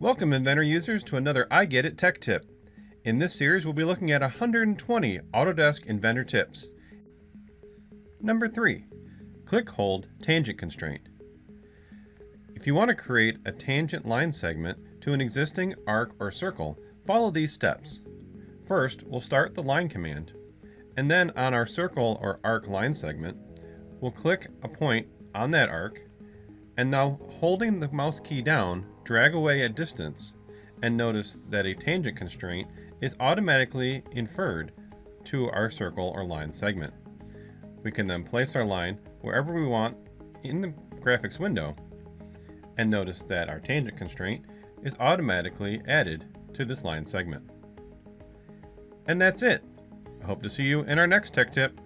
Welcome, Inventor users, to another I Get It tech tip. In this series, we'll be looking at 120 Autodesk Inventor tips. Number 3. Click-Hold Tangent Constraint. If you want to create a tangent line segment to an existing arc or circle, follow these steps. First, we'll start the line command, and then on our circle or arc line segment, we'll click a point on that arc, and now holding the mouse key down, drag away a distance, and notice that a tangent constraint is automatically inferred to our circle or line segment. We can then place our line wherever we want in the graphics window, and notice that our tangent constraint is automatically added to this line segment. And that's it. I hope to see you in our next tech tip.